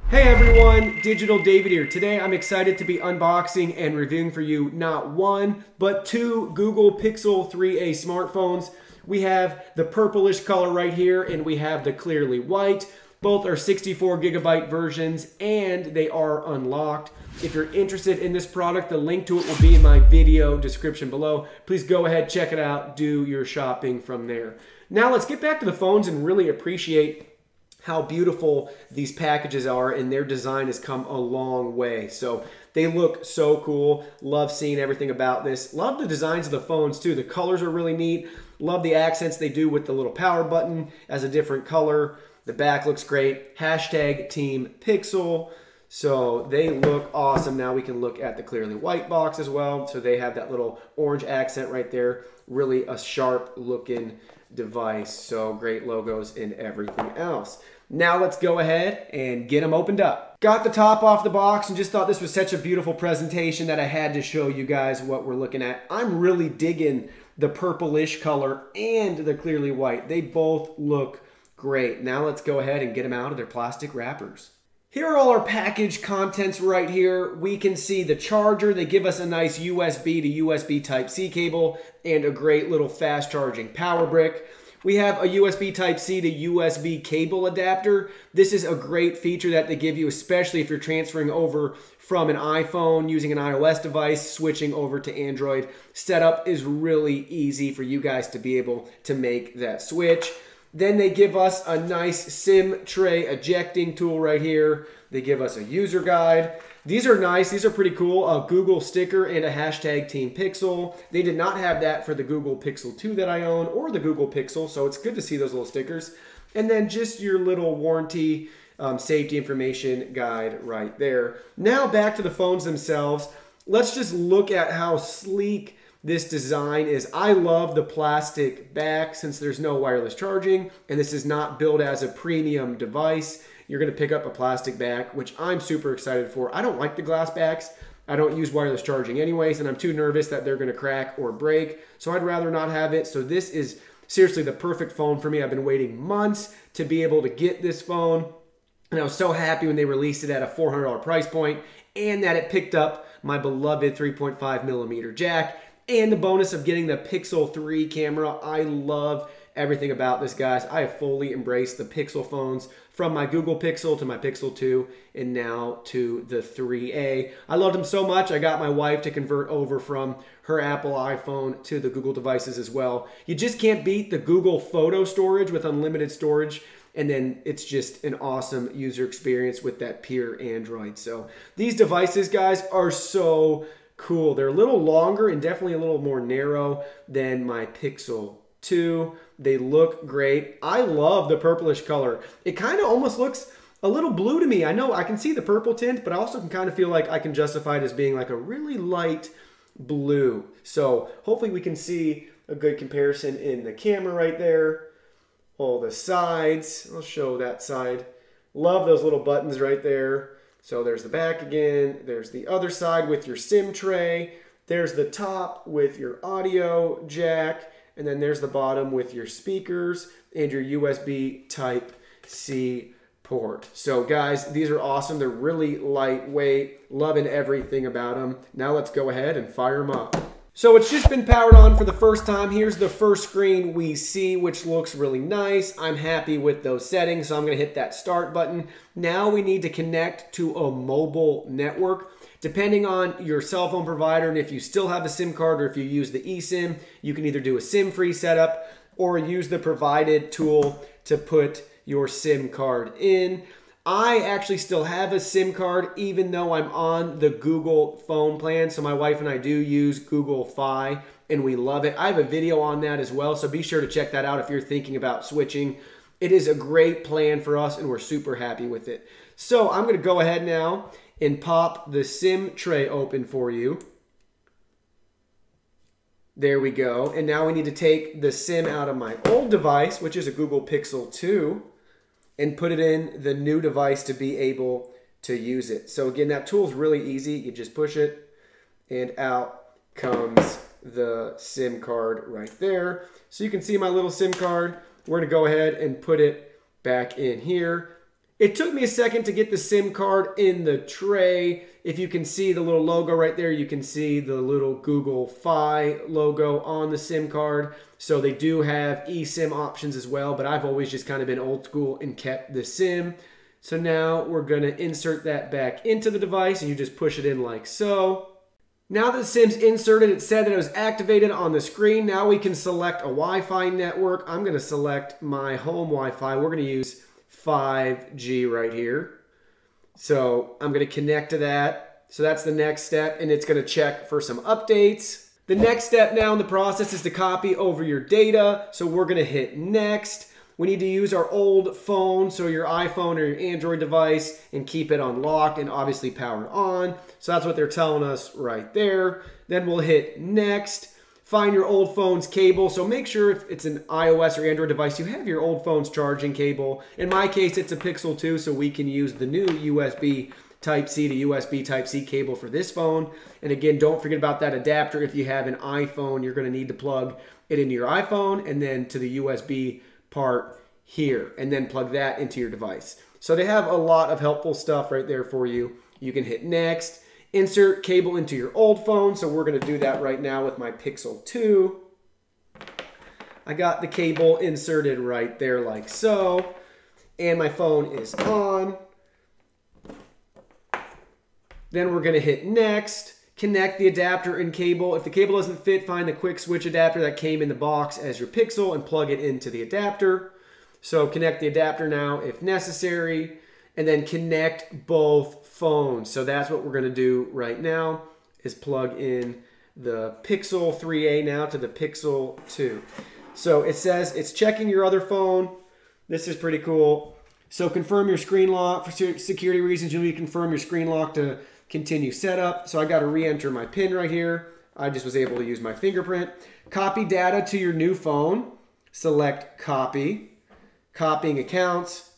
Hey everyone, Digital David here. Today I'm excited to be unboxing and reviewing for you not one, but two Google Pixel 3a smartphones. We have the purplish color right here and we have the clearly white. Both are 64 gigabyte versions and they are unlocked. If you're interested in this product, the link to it will be in my video description below. Please go ahead, check it out, do your shopping from there. Now let's get back to the phones and really appreciate how beautiful these packages are, and their design has come a long way. So they look so cool. Love seeing everything about this. Love the designs of the phones too. The colors are really neat. Love the accents they do with the little power button as a different color. The back looks great. Hashtag Team Pixel. So they look awesome. Now we can look at the clearly white box as well. So they have that little orange accent right there. Really a sharp looking device. So great logos and everything else. Now let's go ahead and get them opened up. Got the top off the box and just thought this was such a beautiful presentation that I had to show you guys what we're looking at. I'm really digging the purplish color and the clearly white. They both look great. Now let's go ahead and get them out of their plastic wrappers. Here are all our package contents right here. We can see the charger. They give us a nice USB to USB Type-C cable and a great little fast charging power brick. We have a USB Type-C to USB cable adapter. This is a great feature that they give you, especially if you're transferring over from an iPhone using an iOS device, switching over to Android. Setup is really easy for you guys to be able to make that switch. Then they give us a nice SIM tray ejecting tool right here. They give us a user guide. These are nice. These are pretty cool. A Google sticker and a hashtag Team Pixel. They did not have that for the Google Pixel 2 that I own or the Google Pixel, so it's good to see those little stickers. And then just your little warranty safety information guide right there. Now back to the phones themselves. Let's just look at how sleek this design is. I love the plastic back since there's no wireless charging and this is not built as a premium device. You're going to pick up a plastic back, which I'm super excited for. I don't like the glass backs. I don't use wireless charging anyways, and I'm too nervous that they're going to crack or break, so I'd rather not have it. So this is seriously the perfect phone for me. I've been waiting months to be able to get this phone, and I was so happy when they released it at a $400 price point and that it picked up my beloved 3.5 millimeter jack and the bonus of getting the Pixel 3 camera. I love everything about this, guys. I have fully embraced the Pixel phones from my Google Pixel to my Pixel 2 and now to the 3A. I loved them so much, I got my wife to convert over from her Apple iPhone to the Google devices as well. You just can't beat the Google photo storage with unlimited storage, and then it's just an awesome user experience with that pure Android. So these devices, guys, are so cool. They're a little longer and definitely a little more narrow than my Pixel 2. They look great. I love the purplish color. It kind of almost looks a little blue to me. I know I can see the purple tint, but I also can kind of feel like I can justify it as being like a really light blue. So hopefully we can see a good comparison in the camera right there. All the sides. I'll show that side. Love those little buttons right there. So there's the back again. There's the other side with your SIM tray. There's the top with your audio jack. And then there's the bottom with your speakers and your USB Type-C port. So guys, these are awesome. They're really lightweight. Loving everything about them. Now let's go ahead and fire them up. So it's just been powered on for the first time. Here's the first screen we see, which looks really nice. I'm happy with those settings, so I'm gonna hit that start button. Now we need to connect to a mobile network. Depending on your cell phone provider and if you still have a SIM card or if you use the eSIM, you can either do a SIM-free setup or use the provided tool to put your SIM card in. I actually still have a SIM card even though I'm on the Google phone plan. So my wife and I do use Google Fi and we love it. I have a video on that as well, so be sure to check that out if you're thinking about switching. It is a great plan for us and we're super happy with it. So I'm gonna go ahead now and pop the SIM tray open for you. There we go. And now we need to take the SIM out of my old device, which is a Google Pixel 2, and put it in the new device to be able to use it. So again, that tool is really easy. You just push it and out comes the SIM card right there. So you can see my little SIM card. We're gonna go ahead and put it back in here. It took me a second to get the SIM card in the tray. If you can see the little logo right there, you can see the little Google Fi logo on the SIM card. So they do have eSIM options as well, but I've always just kind of been old school and kept the SIM. So now we're gonna insert that back into the device and you just push it in like so. Now that the SIM's inserted, it said that it was activated on the screen. Now we can select a Wi-Fi network. I'm gonna select my home Wi-Fi. We're gonna use 5G right here. So I'm going to connect to that. So that's the next step, and it's going to check for some updates. The next step now in the process is to copy over your data. So we're going to hit next. We need to use our old phone, so your iPhone or your Android device, and keep it unlocked and obviously powered on. So that's what they're telling us right there. Then we'll hit next. Find your old phone's cable. So make sure if it's an iOS or Android device, you have your old phone's charging cable. In my case, it's a Pixel 2, so we can use the new USB Type-C to USB Type-C cable for this phone. And again, don't forget about that adapter. If you have an iPhone, you're going to need to plug it into your iPhone and then to the USB part here, and then plug that into your device. So they have a lot of helpful stuff right there for you. You can hit next. Insert cable into your old phone. So we're going to do that right now with my Pixel 2. I got the cable inserted right there like so. And my phone is on. Then we're going to hit next. Connect the adapter and cable. If the cable doesn't fit, find the quick switch adapter that came in the box as your Pixel and plug it into the adapter. So connect the adapter now if necessary. And then connect both phones. So that's what we're going to do right now, is plug in the Pixel 3a now to the Pixel 2. So it says it's checking your other phone. This is pretty cool. So confirm your screen lock. For security reasons, you'll need to confirm your screen lock to continue setup. So I got to re-enter my PIN right here. I just was able to use my fingerprint. Copy data to your new phone. Select copy. Copying accounts.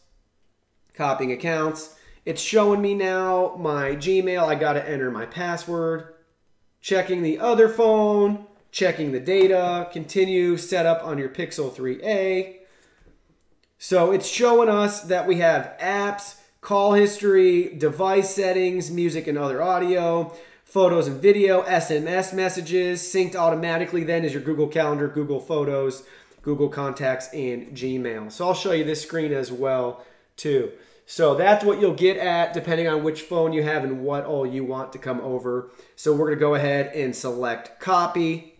Copying accounts. It's showing me now my Gmail. I got to enter my password. Checking the other phone. Checking the data. Continue setup on your Pixel 3a. So it's showing us that we have apps, call history, device settings, music and other audio, photos and video, SMS messages, synced automatically then is your Google Calendar, Google Photos, Google Contacts, and Gmail. So I'll show you this screen as well too. So that's what you'll get at depending on which phone you have and what all you want to come over. So we're going to go ahead and select copy.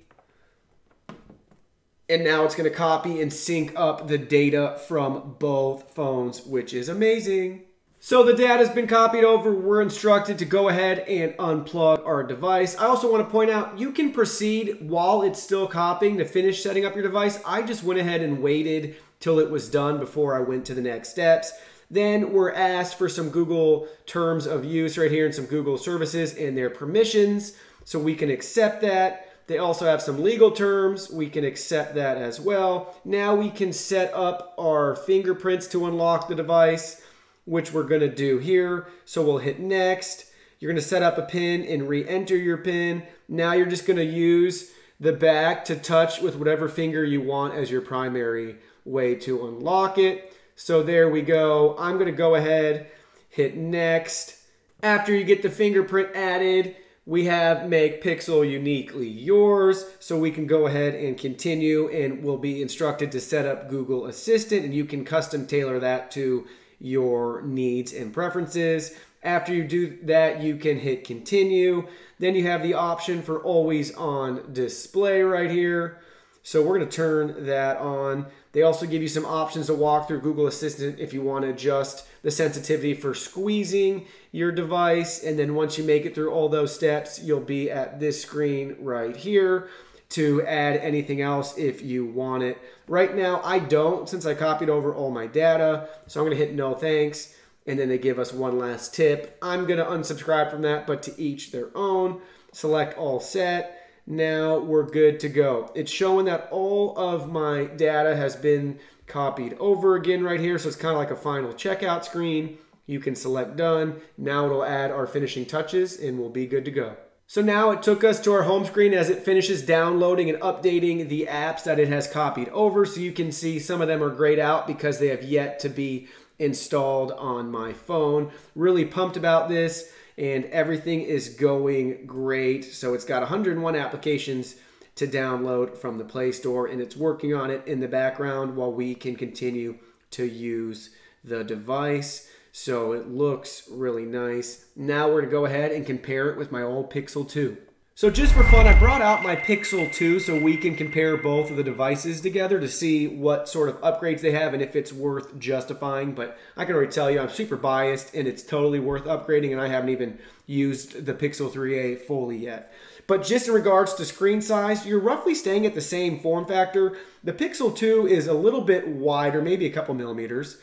And now it's going to copy and sync up the data from both phones, which is amazing. So the data has been copied over. We're instructed to go ahead and unplug our device. I also want to point out, you can proceed while it's still copying to finish setting up your device. I just went ahead and waited till it was done before I went to the next steps. Then we're asked for some Google terms of use right here and some Google services and their permissions. So we can accept that. They also have some legal terms. We can accept that as well. Now we can set up our fingerprints to unlock the device, which we're going to do here. So we'll hit next. You're going to set up a PIN and re-enter your PIN. Now you're just going to use the back to touch with whatever finger you want as your primary way to unlock it. So there we go. I'm going to go ahead, hit next. After you get the fingerprint added, we have make Pixel uniquely yours. So we can go ahead and continue, and we'll be instructed to set up Google Assistant, and you can custom tailor that to your needs and preferences. After you do that, you can hit continue. Then you have the option for always on display right here. So we're going to turn that on. They also give you some options to walk through Google Assistant if you want to adjust the sensitivity for squeezing your device. And then once you make it through all those steps, you'll be at this screen right here to add anything else if you want it. Right now, I don't, since I copied over all my data. So I'm going to hit no thanks. And then they give us one last tip. I'm going to unsubscribe from that, but to each their own. Select all set. Now we're good to go. It's showing that all of my data has been copied over again right here. So it's kind of like a final checkout screen. You can select done. Now it'll add our finishing touches and we'll be good to go. So now it took us to our home screen as it finishes downloading and updating the apps that it has copied over. So you can see some of them are grayed out because they have yet to be installed on my phone. Really pumped about this, and everything is going great. So it's got 101 applications to download from the Play Store, and it's working on it in the background while we can continue to use the device. So it looks really nice. Now we're gonna go ahead and compare it with my old Pixel 2. So just for fun, I brought out my Pixel 2 so we can compare both of the devices together to see what sort of upgrades they have and if it's worth justifying. But I can already tell you I'm super biased and it's totally worth upgrading, and I haven't even used the Pixel 3a fully yet. But just in regards to screen size, you're roughly staying at the same form factor. The Pixel 2 is a little bit wider, maybe a couple millimeters.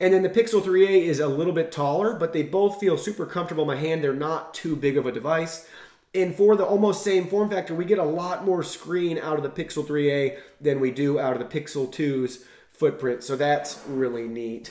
And then the Pixel 3a is a little bit taller, but they both feel super comfortable in my hand. They're not too big of a device. And for the almost same form factor, we get a lot more screen out of the Pixel 3a than we do out of the Pixel 2's footprint. So that's really neat.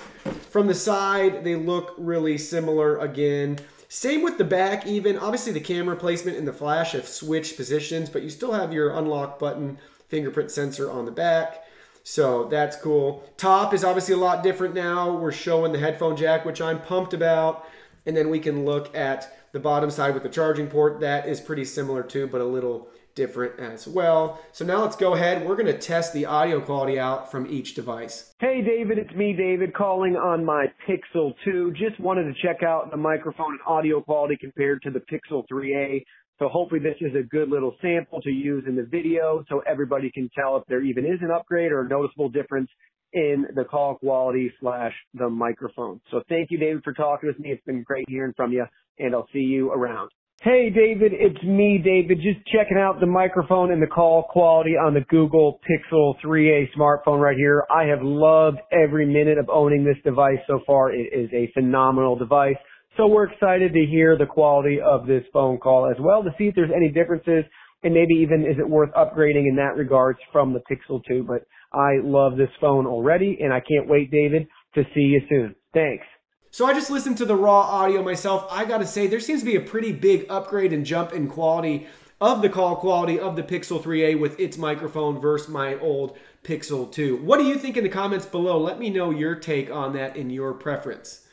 From the side, they look really similar again. Same with the back even. Obviously the camera placement and the flash have switched positions, but you still have your unlock button, fingerprint sensor on the back. So that's cool. Top is obviously a lot different now. We're showing the headphone jack, which I'm pumped about. And then we can look at the bottom side with the charging port. That is pretty similar too, but a little different as well. So now let's go ahead. We're going to test the audio quality out from each device. Hey David, it's me David calling on my Pixel 2. Just wanted to check out the microphone and audio quality compared to the Pixel 3a. So hopefully this is a good little sample to use in the video so everybody can tell if there even is an upgrade or a noticeable difference in the call quality / the microphone. So thank you, David, for talking with me. It's been great hearing from you, and I'll see you around. Hey, David, it's me, David. Just checking out the microphone and the call quality on the Google Pixel 3a smartphone right here. I have loved every minute of owning this device so far. It is a phenomenal device. So we're excited to hear the quality of this phone call as well to see if there's any differences, and maybe even is it worth upgrading in that regards from the Pixel 2. But I love this phone already, and I can't wait, David, to see you soon. Thanks. So I just listened to the raw audio myself. I got to say, there seems to be a pretty big upgrade and jump in quality of the call quality of the Pixel 3a with its microphone versus my old Pixel 2. What do you think in the comments below? Let me know your take on that and your preference.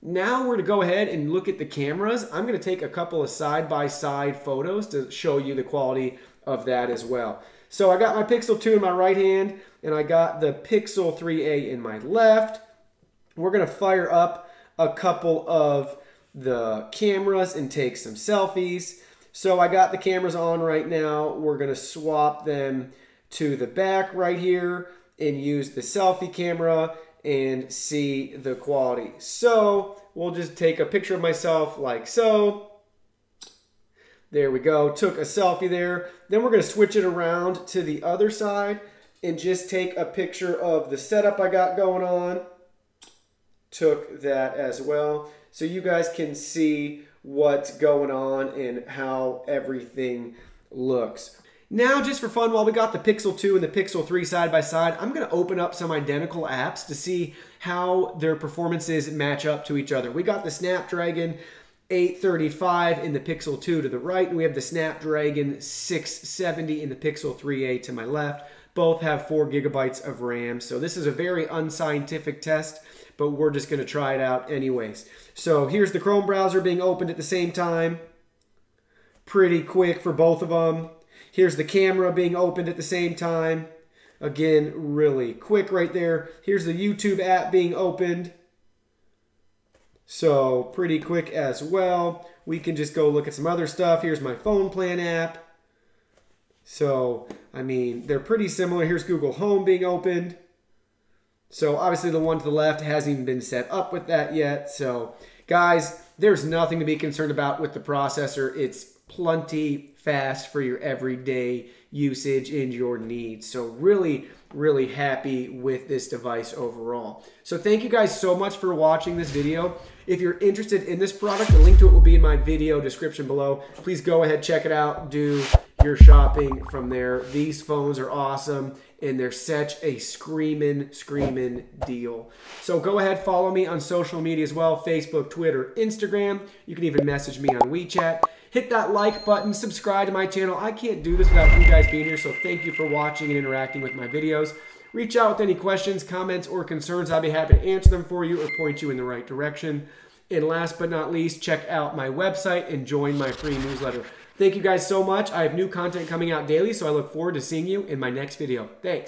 Now we're going to go ahead and look at the cameras. I'm going to take a couple of side-by-side photos to show you the quality of that as well. So I got my Pixel 2 in my right hand, and I got the Pixel 3a in my left. We're going to fire up a couple of the cameras and take some selfies. So I got the cameras on right now. We're going to swap them to the back right here and use the selfie camera and see the quality. So we'll just take a picture of myself like so. There we go, took a selfie there. Then we're gonna switch it around to the other side and just take a picture of the setup I got going on. Took that as well. So you guys can see what's going on and how everything looks. Now, just for fun, while we got the Pixel 2 and the Pixel 3 side by side, I'm going to open up some identical apps to see how their performances match up to each other. We got the Snapdragon 835 in the Pixel 2 to the right, and we have the Snapdragon 670 in the Pixel 3a to my left. Both have 4 GB of RAM, so this is a very unscientific test, but we're just going to try it out anyways. So here's the Chrome browser being opened at the same time. Pretty quick for both of them. Here's the camera being opened at the same time. Again, really quick right there. Here's the YouTube app being opened. So pretty quick as well. We can just go look at some other stuff. Here's my phone plan app. So, I mean, they're pretty similar. Here's Google Home being opened. So obviously the one to the left hasn't even been set up with that yet. So guys, there's nothing to be concerned about with the processor. It's plenty fast for your everyday usage and your needs. So really, really happy with this device overall. So thank you guys so much for watching this video. If you're interested in this product, the link to it will be in my video description below. Please go ahead, check it out, do your shopping from there. These phones are awesome, and they're such a screaming deal. So go ahead, follow me on social media as well, Facebook, Twitter, Instagram. You can even message me on WeChat. Hit that like button, subscribe to my channel. I can't do this without you guys being here, so thank you for watching and interacting with my videos. Reach out with any questions, comments, or concerns. I'll be happy to answer them for you or point you in the right direction. And last but not least, check out my website and join my free newsletter. Thank you guys so much. I have new content coming out daily, so I look forward to seeing you in my next video. Thanks.